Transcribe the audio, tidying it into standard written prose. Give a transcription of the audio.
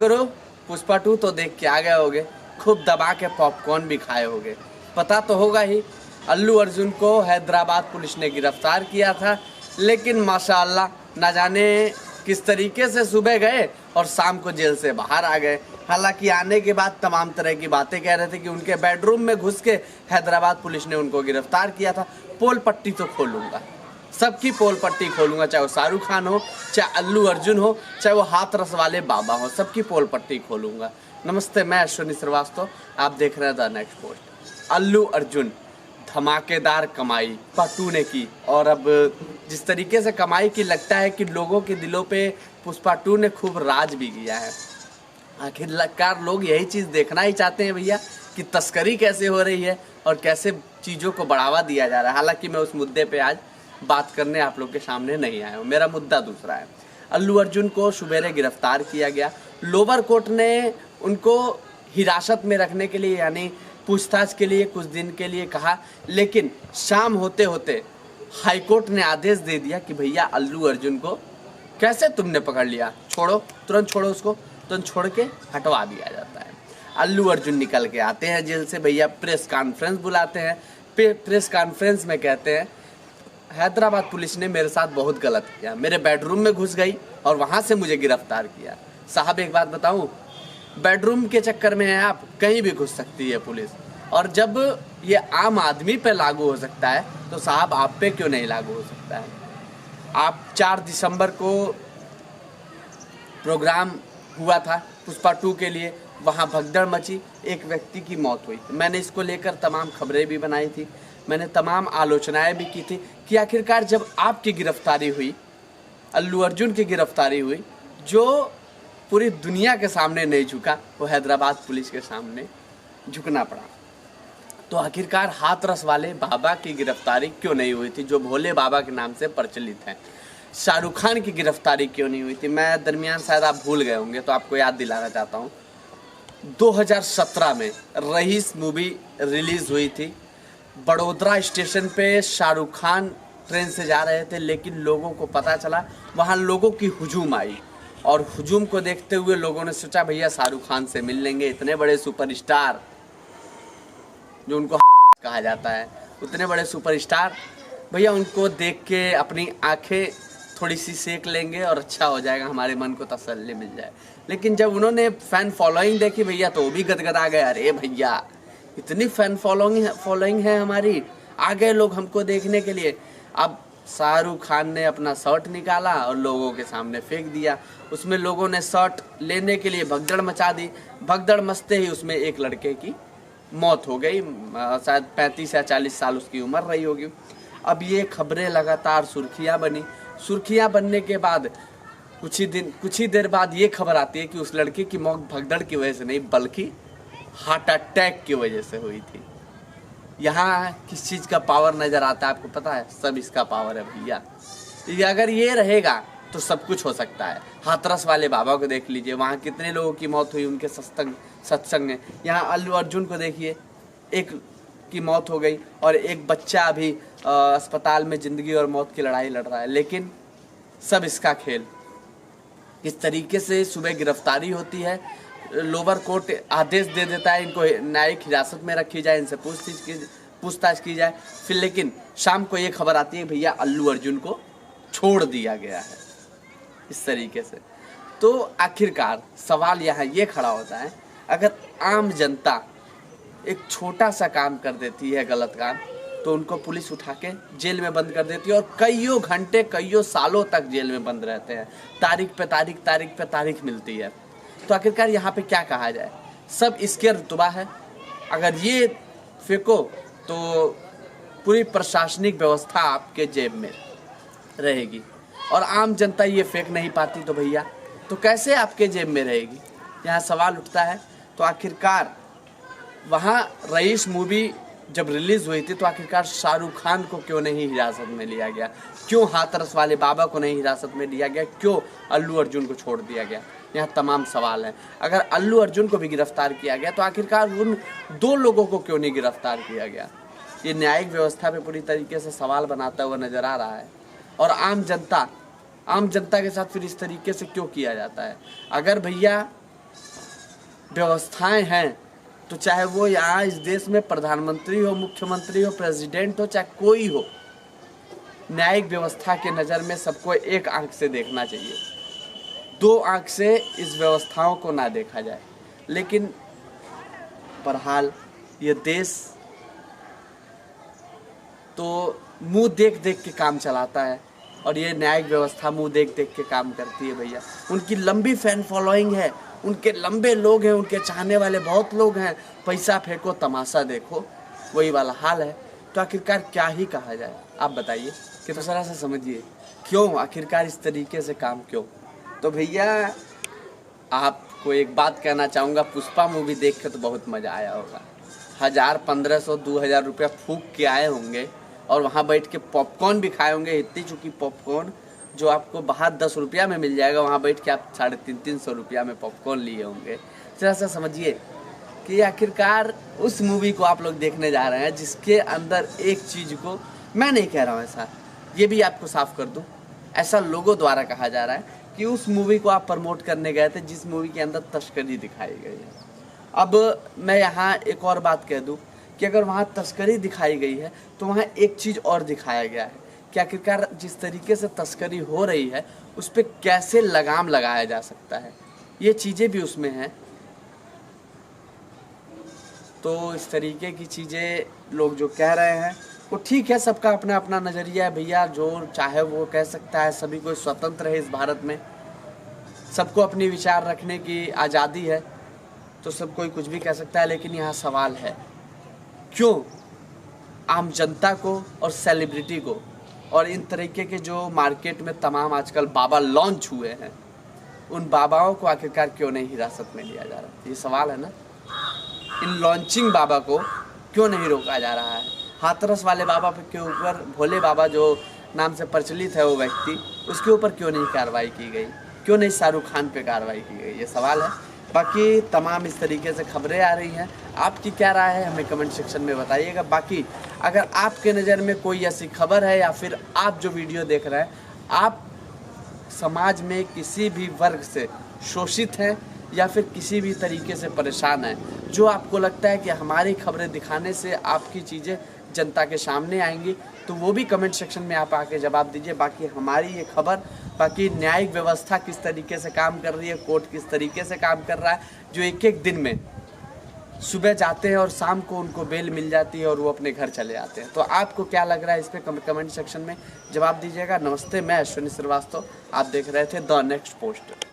करो पुष्पा 2 तो देख के आ गए होगे, खूब दबा के पॉपकॉर्न भी खाए होगे। पता तो होगा ही अल्लू अर्जुन को हैदराबाद पुलिस ने गिरफ्तार किया था, लेकिन माशाअल्लाह ना जाने किस तरीके से सुबह गए और शाम को जेल से बाहर आ गए। हालांकि आने के बाद तमाम तरह की बातें कह रहे थे कि उनके बेडरूम में घुस के हैदराबाद पुलिस ने उनको गिरफ्तार किया था। पोल पट्टी तो खोलूंगा, सबकी पोल पट्टी खोलूंगा, चाहे वो शाहरुख खान हो, चाहे अल्लू अर्जुन हो, चाहे वो हाथरस वाले बाबा हो, सबकी पोल पट्टी खोलूंगा। नमस्ते, मैं अश्विनी श्रीवास्तव, आप देख रहे हैं the next post. Allu Arjun धमाकेदार कमाई पुष्पा 2 ने की, और अब जिस तरीके से कमाई की लगता है कि लोगों के दिलों पे पुष्पा 2 ने खूब राज भी किया है। आखिरकार लोग यही चीज़ देखना ही चाहते हैं भैया कि तस्करी कैसे हो रही है और कैसे चीज़ों को बढ़ावा दिया जा रहा है। हालांकि मैं उस मुद्दे पे आज बात करने आप लोग के सामने नहीं आया हूँ, मेरा मुद्दा दूसरा है। अल्लू अर्जुन को सुबेरे गिरफ्तार किया गया। लोअर कोर्ट ने उनको हिरासत में रखने के लिए यानी पूछताछ के लिए कुछ दिन के लिए कहा, लेकिन शाम होते होते हाईकोर्ट ने आदेश दे दिया कि भैया अल्लू अर्जुन को कैसे तुमने पकड़ लिया, छोड़ो, तुरंत छोड़ो उसको, तुरंत छोड़ के हटवा दिया जाता है। अल्लू अर्जुन निकल के आते हैं जेल से भैया, प्रेस कॉन्फ्रेंस बुलाते हैं। प्रेस कॉन्फ्रेंस में कहते हैं हैदराबाद पुलिस ने मेरे साथ बहुत गलत किया, मेरे बेडरूम में घुस गई और वहाँ से मुझे गिरफ्तार किया। साहब एक बात बताऊँ, बेडरूम के चक्कर में है आप, कहीं भी घुस सकती है पुलिस, और जब ये आम आदमी पे लागू हो सकता है तो साहब आप पे क्यों नहीं लागू हो सकता है। आप 4 दिसंबर को प्रोग्राम हुआ था पुष्पा 2 के लिए, वहाँ भगदड़ मची, एक व्यक्ति की मौत हुई। मैंने इसको लेकर तमाम खबरें भी बनाई थी, मैंने तमाम आलोचनाएं भी की थी कि आखिरकार जब आपकी गिरफ्तारी हुई, अल्लू अर्जुन की गिरफ्तारी हुई, जो पूरी दुनिया के सामने नहीं झुका, वो हैदराबाद पुलिस के सामने झुकना पड़ा। तो आखिरकार हाथरस वाले बाबा की गिरफ्तारी क्यों नहीं हुई थी, जो भोले बाबा के नाम से प्रचलित है। शाहरुख खान की गिरफ्तारी क्यों नहीं हुई थी, मैं दरमियान शायद आप भूल गए होंगे तो आपको याद दिलाना चाहता हूँ। 2017 में रईस मूवी रिलीज हुई थी। बड़ोदरा स्टेशन पे शाहरुख खान ट्रेन से जा रहे थे, लेकिन लोगों को पता चला, वहाँ लोगों की हुजूम आई, और हुजूम को देखते हुए लोगों ने सोचा भैया शाहरुख खान से मिल लेंगे। इतने बड़े सुपरस्टार, जो उनको कहा जाता है, उतने बड़े सुपरस्टार भैया, उनको देख के अपनी आंखें थोड़ी सी सेक लेंगे और अच्छा हो जाएगा, हमारे मन को तसल्ली मिल जाए। लेकिन जब उन्होंने फैन फॉलोइंग देखी भैया, तो वो भी गदगदा गए। अरे भैया इतनी फैन फॉलोइंग है हमारी, आ गए लोग हमको देखने के लिए। अब शाहरुख खान ने अपना शर्ट निकाला और लोगों के सामने फेंक दिया। उसमें लोगों ने शर्ट लेने के लिए भगदड़ मचा दी। भगदड़ मचते ही उसमें एक लड़के की मौत हो गई, शायद 35 या 40 साल उसकी उम्र रही होगी। अब ये खबरें लगातार सुर्खियां बनी। सुर्खियां बनने के बाद कुछ ही देर बाद ये खबर आती है कि उस लड़के की मौत भगदड़ की वजह से नहीं, बल्कि हार्ट अटैक की वजह से हुई थी। यहाँ किस चीज़ का पावर नज़र आता है आपको पता है? सब इसका पावर है भैया। अगर ये रहेगा तो सब कुछ हो सकता है। हाथरस वाले बाबा को देख लीजिए, वहाँ कितने लोगों की मौत हुई उनके सत्संग में। यहाँ अल्लू अर्जुन को देखिए, एक की मौत हो गई और एक बच्चा अभी अस्पताल में ज़िंदगी और मौत की लड़ाई लड़ रहा है। लेकिन सब इसका खेल। इस तरीके से सुबह गिरफ्तारी होती है, लोअर कोर्ट आदेश दे देता है इनको न्यायिक हिरासत में रखी जाए, इनसे पूछताछ की जाए, फिर लेकिन शाम को ये खबर आती है भैया अल्लू अर्जुन को छोड़ दिया गया है। इस तरीके से तो आखिरकार सवाल यहाँ ये खड़ा होता है, अगर आम जनता एक छोटा सा काम कर देती है गलत काम, तो उनको पुलिस उठा के जेल में बंद कर देती है और कईयों घंटे कईयों सालों तक जेल में बंद रहते हैं। तारीख पे तारीख मिलती है। तो आखिरकार यहाँ पे क्या कहा जाए, सब इसके रुतबा है। अगर ये फेंको तो पूरी प्रशासनिक व्यवस्था आपके जेब में रहेगी, और आम जनता ये फेंक नहीं पाती तो भैया तो कैसे आपके जेब में रहेगी, यहाँ सवाल उठता है। तो आखिरकार वहाँ रईस मूवी जब रिलीज़ हुई थी तो आखिरकार शाहरुख खान को क्यों नहीं हिरासत में लिया गया, क्यों हाथरस वाले बाबा को नहीं हिरासत में लिया गया, क्यों अल्लू अर्जुन को छोड़ दिया गया, यहाँ तमाम सवाल हैं। अगर अल्लू अर्जुन को भी गिरफ्तार किया गया तो आखिरकार उन 2 लोगों को क्यों नहीं गिरफ्तार किया गया, ये न्यायिक व्यवस्था पे पूरी तरीके से सवाल बनाता हुआ नज़र आ रहा है। और आम जनता के साथ फिर इस तरीके से क्यों किया जाता है। अगर भैया व्यवस्थाएं हैं, तो चाहे वो यहाँ इस देश में प्रधानमंत्री हो, मुख्यमंत्री हो, प्रेसिडेंट हो, चाहे कोई हो, न्यायिक व्यवस्था के नज़र में सबको एक आंख से देखना चाहिए, दो आंख से इस व्यवस्थाओं को ना देखा जाए। लेकिन बहरहाल ये देश तो मुंह देख देख के काम चलाता है, और ये न्यायिक व्यवस्था मुंह देख देख के काम करती है भैया। उनकी लंबी फैन फॉलोइंग है, उनके लंबे लोग हैं, उनके चाहने वाले बहुत लोग हैं। पैसा फेंको तमाशा देखो, वही वाला हाल है। तो आखिरकार क्या ही कहा जाए, आप बताइए कि दूसरा सा समझिए, क्यों आखिरकार इस तरीके से काम क्यों। तो भैया आपको एक बात कहना चाहूँगा, पुष्पा मूवी देख के तो बहुत मज़ा आया होगा। 1000, 1500, 2000 रुपया फूंक के आए होंगे, और वहाँ बैठ के पॉपकॉर्न भी खाए होंगे। इतनी चुकी पॉपकॉर्न जो आपको बाहर 10 रुपया में मिल जाएगा, वहाँ बैठ के आप 350-300 रुपया में पॉपकॉर्न लिए होंगे। जरा सा समझिए कि आखिरकार उस मूवी को आप लोग देखने जा रहे हैं जिसके अंदर एक चीज़ को, मैं नहीं कह रहा हूँ ऐसा, ये भी आपको साफ कर दूँ, ऐसा लोगों द्वारा कहा जा रहा है कि उस मूवी को आप प्रमोट करने गए थे जिस मूवी के अंदर तस्करी दिखाई गई है। अब मैं यहाँ एक और बात कह दूँ कि अगर वहाँ तस्करी दिखाई गई है तो वहाँ एक चीज़ और दिखाया गया है कि आखिरकार जिस तरीके से तस्करी हो रही है उस पर कैसे लगाम लगाया जा सकता है, ये चीज़ें भी उसमें हैं। तो इस तरीके की चीज़ें लोग जो कह रहे हैं वो ठीक है, सबका अपना अपना नज़रिया है भैया, जो चाहे वो कह सकता है। सभी कोई स्वतंत्र है इस भारत में, सबको अपनी विचार रखने की आज़ादी है, तो सब कोई कुछ भी कह सकता है। लेकिन यहाँ सवाल है, क्यों आम जनता को और सेलिब्रिटी को और इन तरीके के जो मार्केट में तमाम आजकल बाबा लॉन्च हुए हैं, उन बाबाओं को आखिरकार क्यों नहीं हिरासत में लिया जा रहा, ये सवाल है ना। इन लॉन्चिंग बाबा को क्यों नहीं रोका जा रहा है। हाथरस वाले बाबा के ऊपर, भोले बाबा जो नाम से प्रचलित है वो व्यक्ति, उसके ऊपर क्यों नहीं कार्रवाई की गई, क्यों नहीं शाहरुख खान पे कार्रवाई की गई, ये सवाल है। बाकी तमाम इस तरीके से खबरें आ रही हैं, आपकी क्या राय है हमें कमेंट सेक्शन में बताइएगा। बाकी अगर आपके नज़र में कोई ऐसी खबर है या फिर आप जो वीडियो देख रहे हैं, आप समाज में किसी भी वर्ग से शोषित हैं या फिर किसी भी तरीके से परेशान हैं, जो आपको लगता है कि हमारी खबरें दिखाने से आपकी चीज़ें जनता के सामने आएंगी, तो वो भी कमेंट सेक्शन में आप आके जवाब दीजिए। बाकी हमारी ये खबर, बाकी न्यायिक व्यवस्था किस तरीके से काम कर रही है, कोर्ट किस तरीके से काम कर रहा है, जो एक एक दिन में सुबह जाते हैं और शाम को उनको बेल मिल जाती है और वो अपने घर चले जाते हैं। तो आपको क्या लग रहा है इस पर कमेंट सेक्शन में जवाब दीजिएगा। नमस्ते, मैं अश्विनी श्रीवास्तव, आप देख रहे थे द नेक्स्ट पोस्ट।